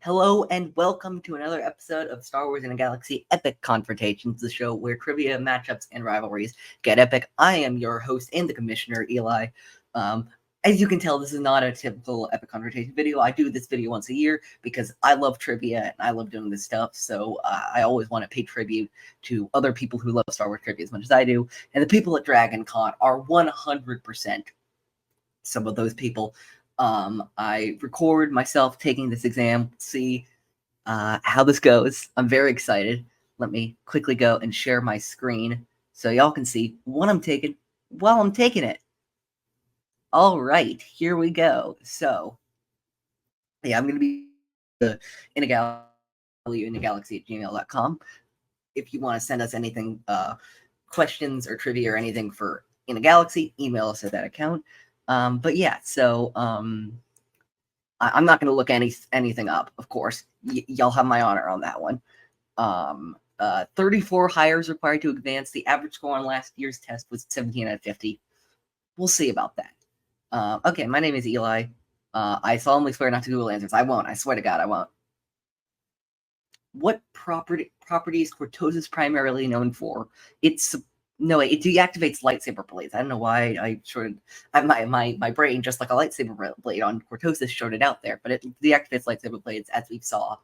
Hello and welcome to another episode of Star Wars in a Galaxy Epic Confrontations, the show where trivia, matchups, and rivalries get epic. I am your host and the commissioner, Eli. As you can tell, this is not a typical Epic Confrontation video. I do this video once a year because I love trivia and I love doing this stuff, so I always want to pay tribute to other people who love Star Wars trivia as much as I do, and the people at DragonCon are 100% some of those people. I record myself taking this exam, see how this goes. I'm very excited. Let me quickly go and share my screen so y'all can see what I'm taking while I'm taking it. All right, here we go. So, yeah, I'm going to be in a galaxy at gmail.com. If you want to send us anything, questions or trivia or anything for In a Galaxy, email us at that account. But yeah, so I'm not going to look anything up, of course. Y'all have my honor on that one. 34 hires required to advance. The average score on last year's test was 17 out of 50. We'll see about that. Okay, my name is Eli. I solemnly swear not to Google answers. I won't. I swear to God, I won't. What property is Cortosis primarily known for? It deactivates lightsaber blades. I don't know why my brain, just like a lightsaber blade on Cortosis, showed it out there, but it deactivates lightsaber blades, as we saw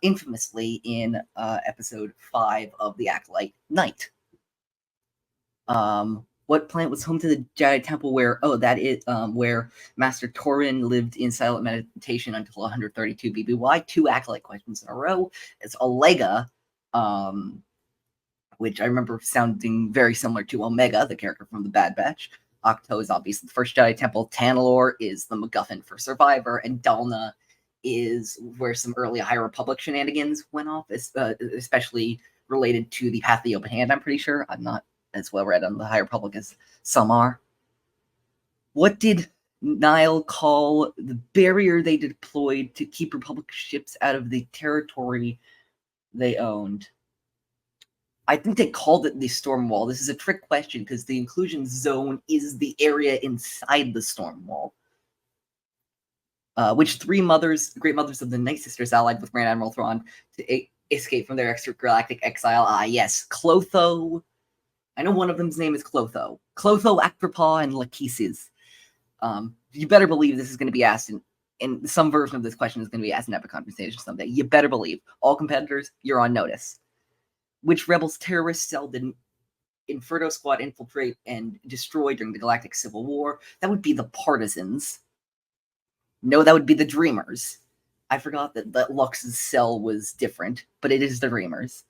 infamously in episode 5 of the Acolyte Knight. What planet was home to the Jedi Temple where Master Torin lived in silent meditation until 132 BBY? 2 Acolyte questions in a row. It's Olega, which I remember sounding very similar to Omega, the character from the Bad Batch. Octo is obviously the first Jedi Temple. Tanalorr is the MacGuffin for Survivor, and Dalna is where some early High Republic shenanigans went off, especially related to the Path of the Open Hand, I'm pretty sure. I'm not as well read on the High Republic as some are. What did Nile call the barrier they deployed to keep Republic ships out of the territory they owned? I think they called it the storm wall. This is a trick question because the inclusion zone is the area inside the storm wall. Which 3 great mothers of the Night Sisters allied with Grand Admiral Thrawn to escape from their extragalactic exile? Yes, Clotho. I know one of them's name is Clotho. Clotho, Akprapa, and Lachesis. You better believe this is going to be asked in some version of this question is going to be asked in Epic Confrontations someday. You better believe. All competitors, you're on notice. Which Rebels terrorist cell did Inferno Squad infiltrate and destroy during the Galactic Civil War? That would be the Partisans. No, that would be the Dreamers. I forgot that Lux's cell was different, but it is the Dreamers.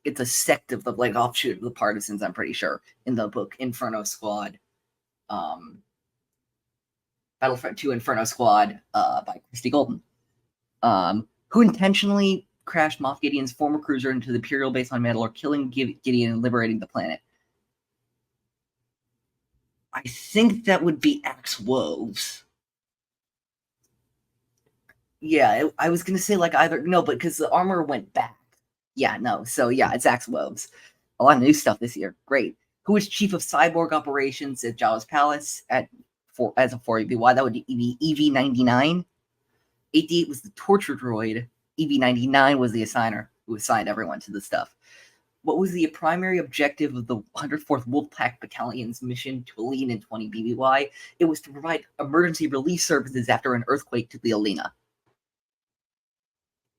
It's a sect of the offshoot of the Partisans, I'm pretty sure, in the book Inferno Squad. Battlefront 2 Inferno Squad by Christy Golden. Who intentionally crashed Moff Gideon's former cruiser into the Imperial base on Mandalore, killing Gideon and liberating the planet? I think that would be Axe Woves. Yeah, I was going to say no, but because the armor went back. Yeah, no. So, yeah, it's Axe Woves. A lot of new stuff this year. Great. Who is chief of cyborg operations at Jabba's palace as a 4EBY? That would be EV-99. 88 was the torture droid. EV-99 was the assigner who assigned everyone to the stuff. What was the primary objective of the 104th Wolfpack Battalion's mission to Aline in 20 BBY? It was to provide emergency relief services after an earthquake to the Alina.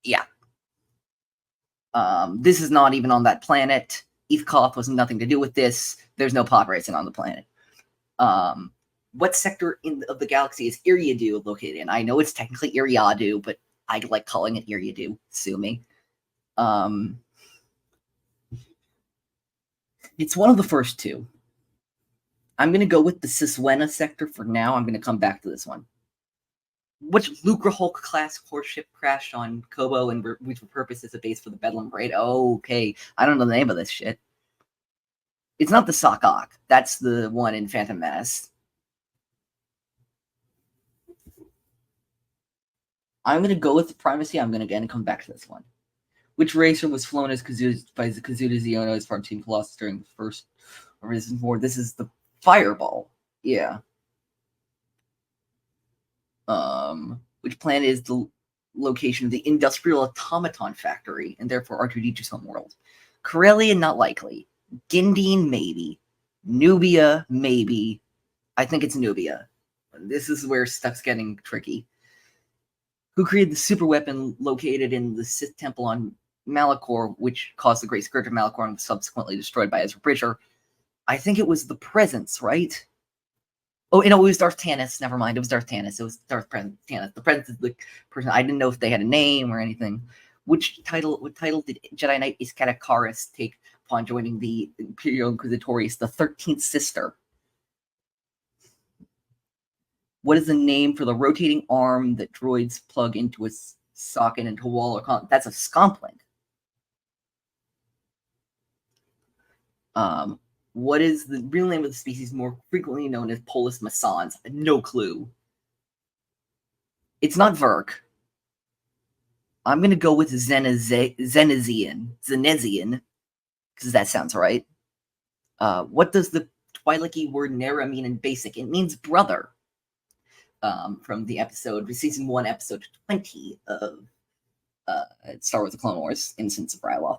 Yeah. This is not even on that planet. Ethkoth was nothing to do with this. There's no pod racing on the planet. What sector of the galaxy is Eriadu located in? I know it's technically Eriadu, but I like calling it Eriadu. Sue me. It's one of the first 2. I'm going to go with the Siswena sector for now. I'm going to come back to this one. Which Lucra Hulk class horse ship crashed on Kobo and which repurposed as a base for the Bedlam raid? Okay, I don't know the name of this shit. It's not the Sokok. That's the one in Phantom Menace. I'm going to go with the primacy. I'm going to again come back to this one. Which racer was flown as by Kazuda Xiono's farm team Colossus during the first Resistance War? This is the Fireball. Yeah. Which planet is the location of the Industrial Automaton Factory, and therefore R2-D2's homeworld. Corellia, not likely. Gindine, maybe. Nubia, maybe. I think it's Nubia. This is where stuff's getting tricky. Who created the super weapon located in the Sith Temple on Malachor, which caused the Great Scourge of Malachor and was subsequently destroyed by Ezra Bridger? I think it was the Presence, right? Oh, it was Darth Tanis. Never mind. It was Darth Tanis. It was Darth Tanis. The Presence is the person. I didn't know if they had a name or anything. What title did Jedi Knight Iskatakaris take upon joining the Imperial Inquisitorius, the 13th Sister? What is the name for the rotating arm that droids plug into a socket into a wall or that's a scomplink. What is the real name of the species more frequently known as Polis massans? No clue. It's not Verk. I'm going to go with Zenezian, because that sounds right. What does the Twi'leki word Nera mean in basic? It means brother. From the episode, season 1, episode 20 of Star Wars: The Clone Wars, Innocence of Ryloth.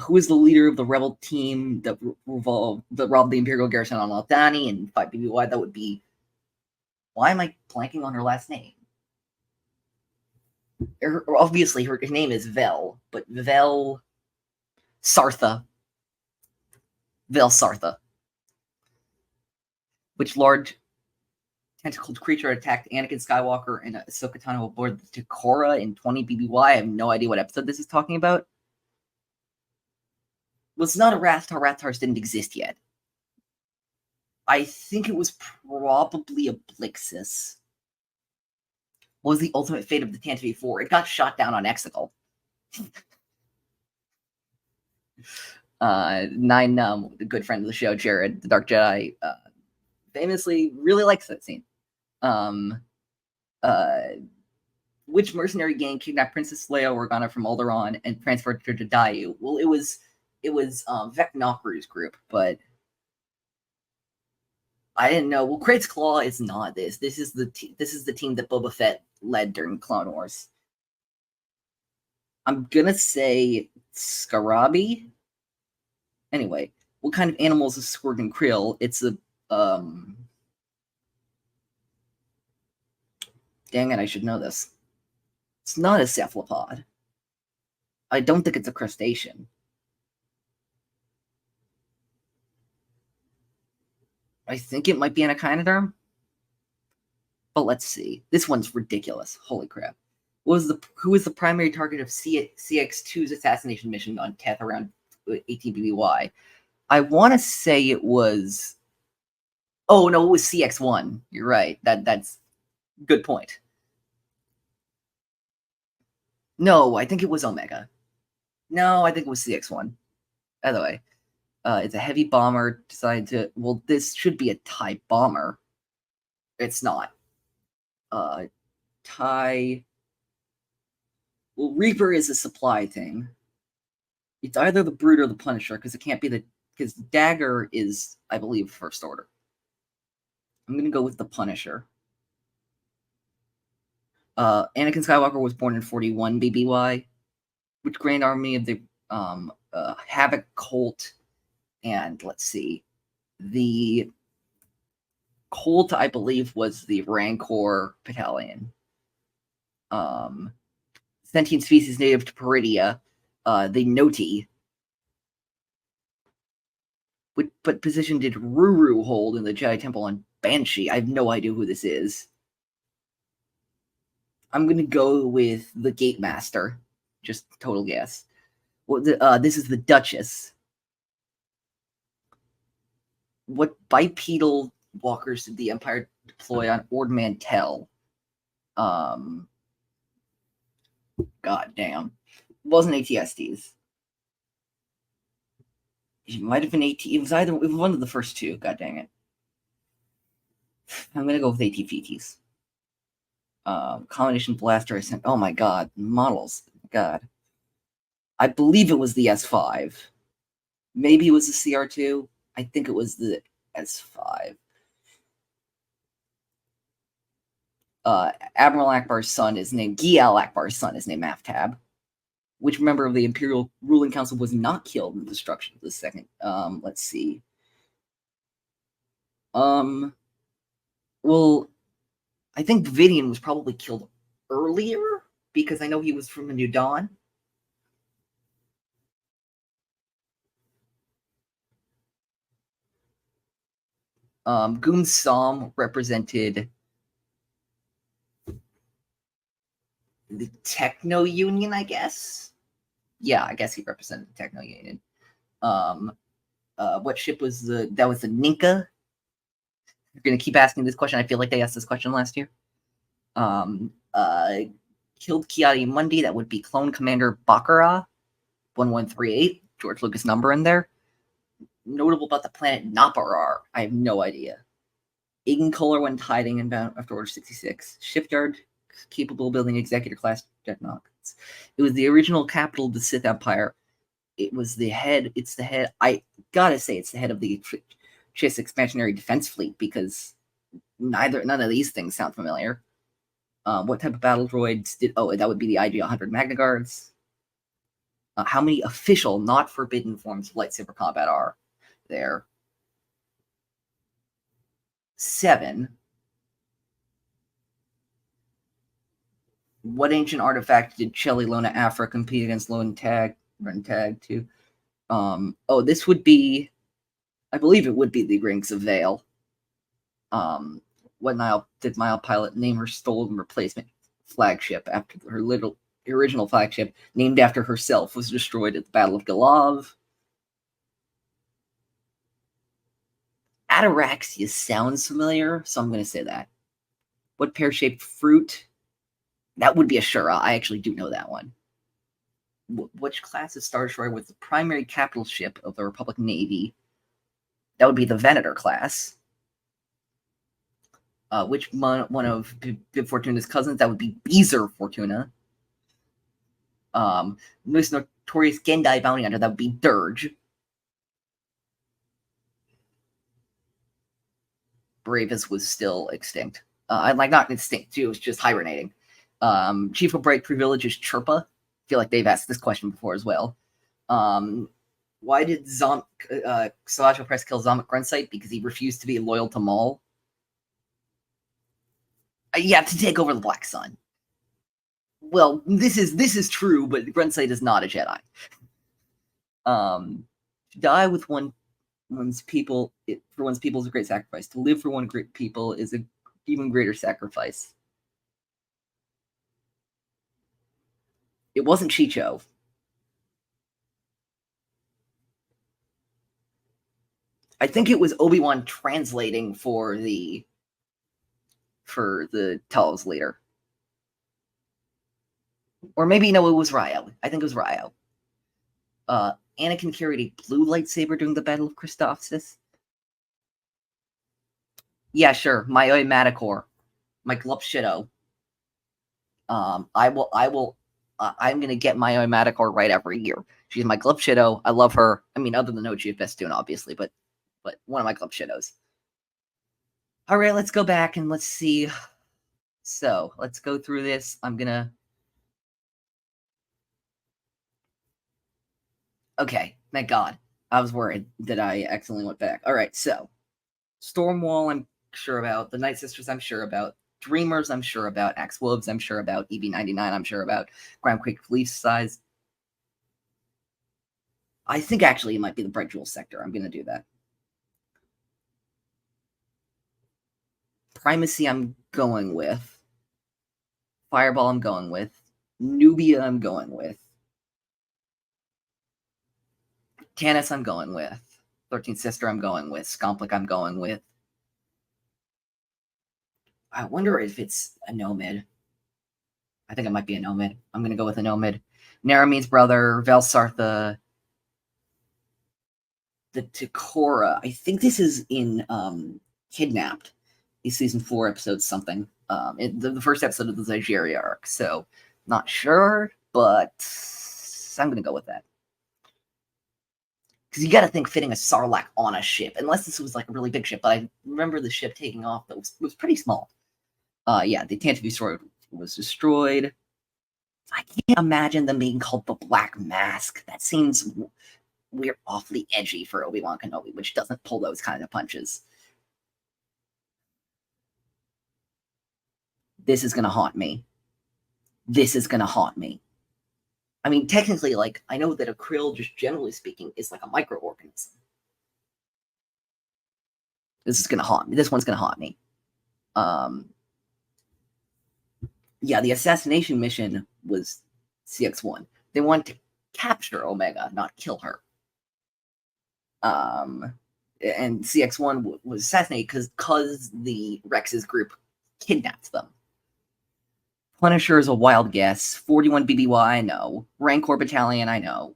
Who is the leader of the rebel team that robbed the Imperial garrison on Aldhani and 5 BBY? That would be... Why am I blanking on her last name? Obviously, her name is Vel, but Vel Sartha. Vel Sartha. Which large tentacled creature attacked Anakin Skywalker and Ahsoka Tano aboard the Takora in 20 BBY? I have no idea what episode this is talking about. Well, it's not a Rathtar. Rathars didn't exist yet. I think it was probably a Blixus. What was the ultimate fate of the Tantive 4? It got shot down on Exegol. 9, a good friend of the show, Jared, the Dark Jedi, famously really likes that scene. Which mercenary gang kidnapped Princess Leia Organa from Alderaan and transferred her to Daiyu? Well, it was Vec Nokru's group, but I didn't know. Well, Krait's Claw is not this. This is the team that Boba Fett led during Clone Wars. I'm gonna say Scarabi. Anyway, what kind of animal is a Squirgan Krill? It's a Dang it, I should know this. It's not a cephalopod. I don't think it's a crustacean. I think it might be an echinoderm. But let's see. This one's ridiculous. Holy crap. Who was the primary target of CX2's assassination mission on Teth around 18 BBY? I want to say it was... Oh, no, it was CX1. You're right. That's good point. No, I think it was Omega. No, I think it was CX1. Either way. It's a heavy bomber. Decided to... Well, this should be a TIE bomber. It's not. TIE... Well, Reaper is a supply thing. It's either the Brute or the Punisher, because it can't be the... Because Dagger is, I believe, First Order. I'm going to go with the Punisher. Anakin Skywalker was born in 41 BBY, which Grand Army of the Havoc Colt, and let's see, the Colt, I believe, was the Rancor Battalion. Sentient species native to Peridia, the Noti. What position did Ruru hold in the Jedi Temple on Banshee? I have no idea who this is. I'm going to go with the Gate Master. Just total guess. Well, this is the Duchess. What bipedal walkers did the Empire deploy on Ord Mantell? God damn. It wasn't ATSTs. It might have been AT. It was one of the first two. God dang it. I'm going to go with AT-FTs. Combination blaster. Oh my god. Models. God. I believe it was the S5. Maybe it was the CR2. I think it was the S5. Admiral Akbar's son is named Gial Akbar's son is named Aftab. Which member of the Imperial Ruling Council was not killed in the destruction of the second? Let's see. Well, I think Vivian was probably killed earlier because I know he was from the New Dawn. Goon Som represented the Techno Union, I guess. Yeah, I guess he represented the Techno Union. What ship was that was the Ninka? You're gonna keep asking this question. I feel like they asked this question last year. Killed Kiadi Mundi. That would be Clone Commander Baccarat, 1138. George Lucas number in there. Notable about the planet Naparar. I have no idea. Igncolor went hiding inbound after Order 66. Shipyard capable of building executor class dreadnoughts. It was the original capital of the Sith Empire. It was the head. It's the head. I gotta say, it's the head of the Chiss Expansionary Defense Fleet because none of these things sound familiar. What type of battle droids did? Oh, that would be the IG-100 Magna Guards. How many official, not forbidden forms of lightsaber combat are there? 7. What ancient artifact did Shelly Lona Afra compete against Run Tag 2? This would be, I believe it would be the Rings of Vale. What Nile pilot name her stolen replacement flagship after her original flagship, named after herself, was destroyed at the Battle of Galav? Ataraxia sounds familiar, so I'm going to say that. What pear-shaped fruit? That would be a Shura. I actually do know that one. Which class of Star Destroyer was the primary capital ship of the Republic Navy? That would be the Venator class. Which one of Bib Fortuna's cousins? That would be Beezer Fortuna. Most notorious Gendai bounty hunter, that would be Dirge. Bravus was still extinct. Not extinct, it was just hibernating. Chief of Bright Privilege is Chirpa. I feel like they've asked this question before as well. Why did Salacio Press kill Zomic Grunsight? Because he refused to be loyal to Maul. Yeah, to take over the Black Sun. Well, this is true, but Grunsight is not a Jedi. To die with one's people for one's people is a great sacrifice. To live for one great people is an even greater sacrifice. It wasn't Chicho. I think it was Obi-Wan translating for the Tel's leader. Or maybe, no, it was Ryo. I think it was Ryo. Anakin carried a blue lightsaber during the Battle of Christophsis. Yeah, sure. My Matacor. My Glupshido. I'm gonna get my Matacor right every year. She's my Glupshido. I love her. I mean, other than OG Festoon, obviously, but one of my Glupshidos. All right, let's go back and let's see. So let's go through this. Okay, thank God. I was worried that I accidentally went back. All right, so Stormwall, I'm sure about. The Night Sisters, I'm sure about. Dreamers, I'm sure about. Axe Wolves, I'm sure about. EV-99, I'm sure about. Groundquake Police Size. I think actually it might be the Bright Jewel Sector. I'm going to do that. Primacy, I'm going with. Fireball, I'm going with. Nubia, I'm going with. Tanis, I'm going with. 13th Sister, I'm going with. Scomplic, I'm going with. I wonder if it's a Nomad. I think it might be a Nomad. I'm going to go with a Nomad. Naramine's brother, Velsartha, the Takora. I think this is in Kidnapped. It's season 4, episode something. The first episode of the Zygeria arc. So, not sure, but I'm going to go with that. Because you got to think fitting a Sarlacc on a ship, unless this was like a really big ship. But I remember the ship taking off that was pretty small. Yeah, the Tantive sword was destroyed. I can't imagine them being called the Black Mask. That seems weird, awfully edgy for Obi-Wan Kenobi, which doesn't pull those kind of punches. This is gonna haunt me. This is gonna haunt me. I mean, technically, like, I know that a krill, just generally speaking, is like a microorganism. This is gonna haunt me. This one's gonna haunt me. Yeah, the assassination mission was CX-1. They wanted to capture Omega, not kill her. And CX-1 was assassinated because the Rex's group kidnapped them. Punisher is a wild guess. 41 BBY, I know. Rancor Battalion, I know.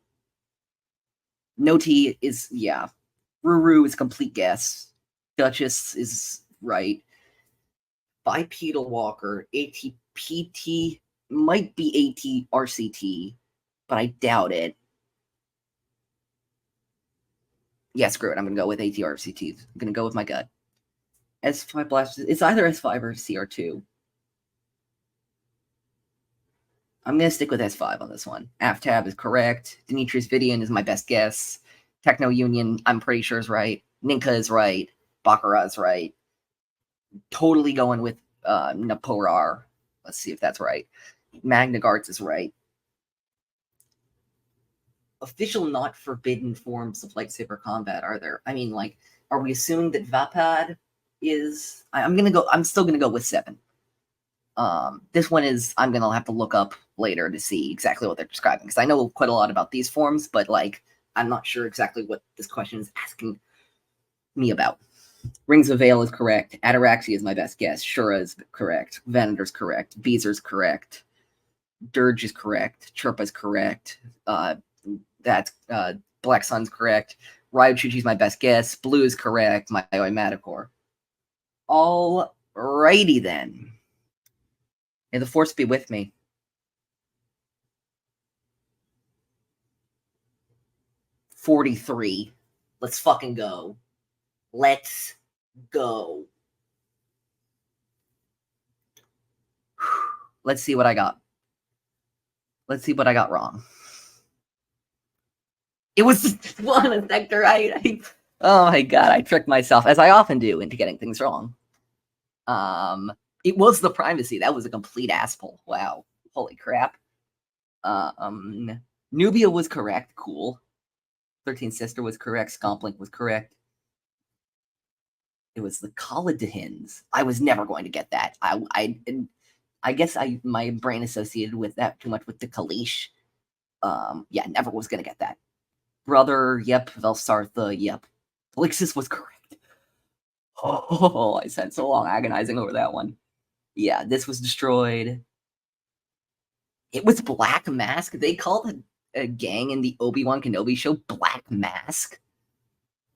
No T is, yeah. Ruru is a complete guess. Duchess is right. Bipedal Walker, ATPT, might be ATRCT, but I doubt it. Yeah, screw it. I'm going to go with ATRCT. I'm going to go with my gut. S5 Blast, it's either S5 or CR2. I'm going to stick with S5 on this one. AFTAB is correct. Dimitrius Vidian is my best guess. Techno Union, I'm pretty sure is right. Ninka is right. Baccarat is right. Totally going with Naporar. Let's see if that's right. Magna Guards is right. Official not forbidden forms of lightsaber combat are there? I mean, like, are we assuming that Vapad is? I'm still gonna go with 7. This one is, I'm gonna have to look up later to see exactly what they're describing, because I know quite a lot about these forms, but like, I'm not sure exactly what this question is asking me about. Rings of Veil is correct. Ataraxia is my best guess. Shura is correct. Venator's correct. Beezer's correct. Dirge is correct. Chirpa is correct. That's Black Sun's correct. Ryochuchi's my best guess. Blue is correct. My Matacore. All righty then. May the force be with me. $43. Let's fucking go. Let's go. Let's see what I got. Let's see what I got wrong. It was one in sector. Oh my god, I tricked myself, as I often do, into getting things wrong. It was the primacy. That was a complete asshole. Wow. Holy crap. Nubia was correct. Cool. 13th Sister was correct. Scomplink was correct. It was the Collidahins. I was never going to get that. I guess my brain associated with that too much with the Kalish. Yeah, never was going to get that. Brother, yep. Velsartha, yep. Felixus was correct. Oh, I spent so long agonizing over that one. Yeah, this was destroyed. It was Black Mask. They called a gang in the Obi-Wan Kenobi show Black Mask.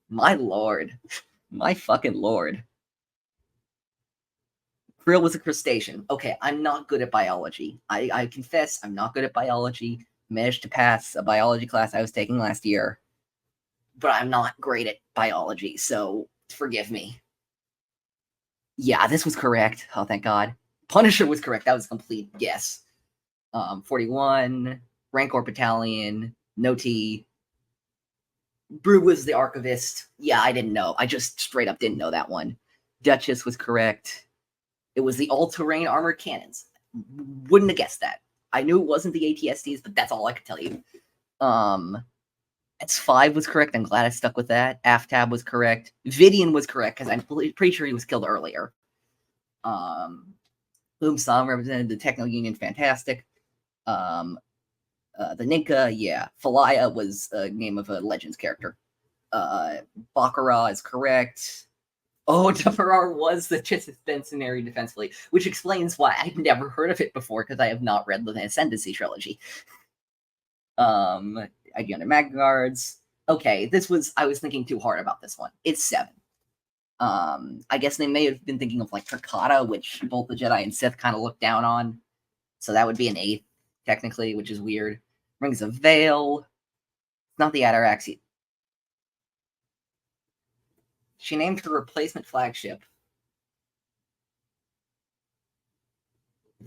My lord. My fucking lord. Krill was a crustacean. Okay, I'm not good at biology. I confess I'm not good at biology. Managed to pass a biology class I was taking last year. But I'm not great at biology, so forgive me. Yeah, this was correct. Oh, thank God. Punisher was correct. That was a complete guess. 41, Rancor Battalion, No T. Brew was the Archivist. Yeah, I didn't know. I just straight up didn't know that one. Duchess was correct. It was the all-terrain armored cannons. Wouldn't have guessed that. I knew it wasn't the ATSDs, but that's all I could tell you. S5 was correct. I'm glad I stuck with that. AFTAB was correct. Vidian was correct, because I'm pretty sure he was killed earlier. Sam represented the Techno Union. Fantastic. The Ninka, yeah. Falaya was a name of a Legends character. Baccarat is correct. Oh, Deferar was the Chistenary Defense Fleet, which explains why I've never heard of it before, because I have not read the Ascendancy trilogy. ID under Magna Guards. Okay, I was thinking too hard about this one. It's 7. I guess they may have been thinking of like Takata, which both the Jedi and Sith kind of look down on. So that would be an 8, technically, which is weird. Rings of Veil. Not the Ataraxia. She named her replacement flagship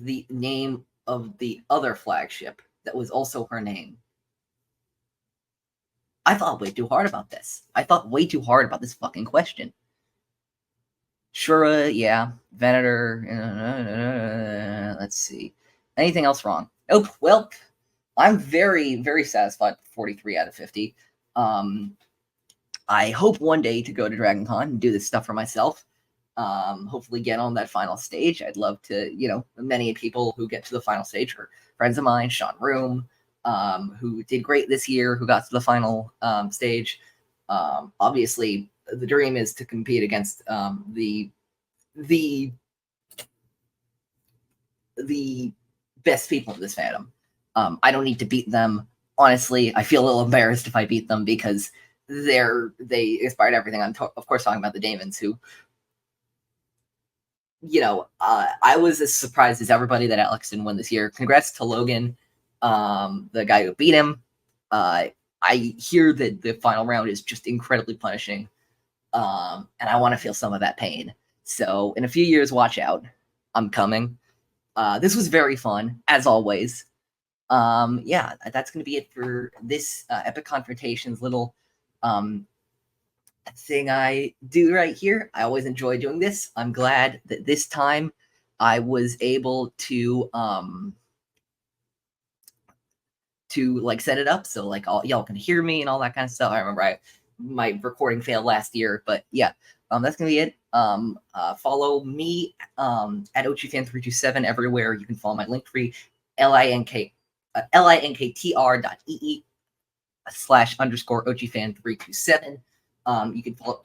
the name of the other flagship that was also her name. I thought way too hard about this. I thought way too hard about this fucking question. Shura, yeah. Venator. Let's see. Anything else wrong? Nope. Well, I'm very, very satisfied with 43 out of 50. I hope one day to go to DragonCon and do this stuff for myself. Hopefully get on that final stage. I'd love to, many people who get to the final stage are friends of mine, Sean Room, who did great this year, who got to the final stage. Obviously, the dream is to compete against the best people in this fandom. I don't need to beat them. Honestly, I feel a little embarrassed if I beat them because they inspired everything. I'm of course talking about the Damons, who, I was as surprised as everybody that Alex didn't win this year. Congrats to Logan, the guy who beat him. I hear that the final round is just incredibly punishing, and I want to feel some of that pain. So in a few years, watch out. I'm coming. This was very fun, as always. Yeah, that's going to be it for this Epic Confrontations little thing I do right here. I always enjoy doing this. I'm glad that this time I was able to set it up so y'all can hear me and all that kind of stuff. I remember my recording failed last year, but yeah, that's gonna be it. Follow me at OchiFan327 everywhere. You can follow my Linktree, linktr.ee/_OchiFan327. You can follow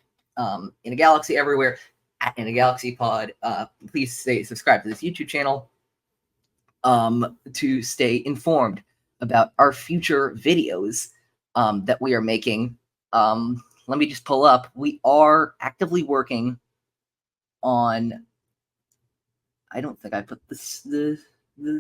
In a Galaxy everywhere at In a Galaxy Pod. Please subscribe to this YouTube channel to stay informed about our future videos that we are making. Let me just pull up. We are actively working on. I don't think I put the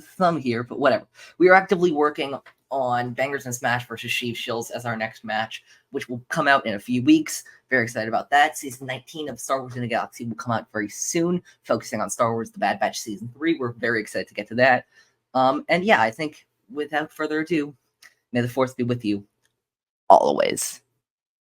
thumb here, but whatever. We are actively working on Bangers and Smash versus Sheev Shills as our next match, which will come out in a few weeks. Very excited about that. Season 19 of Star Wars in the Galaxy will come out very soon, focusing on Star Wars The Bad Batch Season 3. We're very excited to get to that. And yeah, I think without further ado, may the Force be with you always.